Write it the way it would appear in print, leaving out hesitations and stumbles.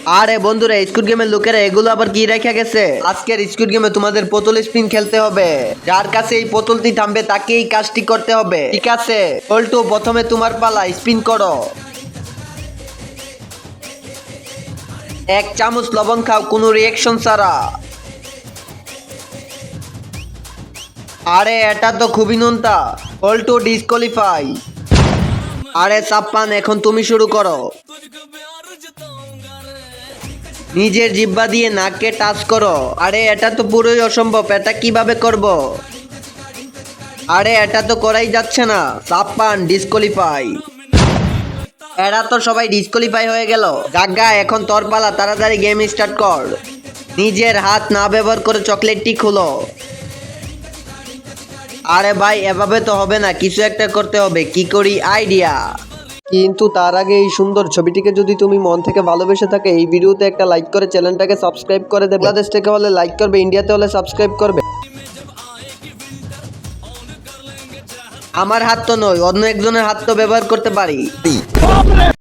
আরে বন্ধুরা, স্কুড গেমের লোকেরা এগুলো আবার কি রেখে গেছে? আজকের স্কুড গেমে তোমাদের বোতল স্পিন খেলতে হবে। যার কাছে এই বোতলটি থামবে তাকে এই কাজটি করতে হবে, ঠিক আছে? পল্টু, প্রথমে তোমার পালা, স্পিন করো। 1 চামচ লবণ খাও কোনো রিয়াকশন ছাড়া। আরে এটা তো খুবই নোনতা। পল্টু ডিসকোয়ালিফাই। আরে সাপ্পান, এখন তুমি শুরু করো। নিজের জিহ্বা দিয়ে নাককে টাচ করো। আরে এটা তো পুরোই অসম্ভব, এটা কিভাবে করব? আরে এটা তো করাই যাচ্ছে না। সাপ্পান ডিসকোয়ালিফাই। এরা তো সবাই ডিসকোয়ালিফাই হয়ে গেল। গাগা, এখন তোর পালা, তাড়াতাড়ি গেম স্টার্ট কর। নিজের হাত না ব্যবহার করে চকলেটটি খুলো। আরে ভাই, এভাবে তো হবে না, কিছু একটা করতে হবে। কি করি? আইডিয়া। কিন্তু তার আগে এই সুন্দর ছবিটিকে যদি তুমি মন থেকে ভালোবেসে থাকে, এই ভিডিওতে একটা লাইক করে চ্যানেলটাকে সাবস্ক্রাইব করে দেবে। বাংলাদেশ থেকে হলে লাইক করবে, ইন্ডিয়াতে হলে সাবস্ক্রাইব করবে। আমার হাত তো নয়, অন্য একজনের হাত তো ব্যবহার করতে পারি।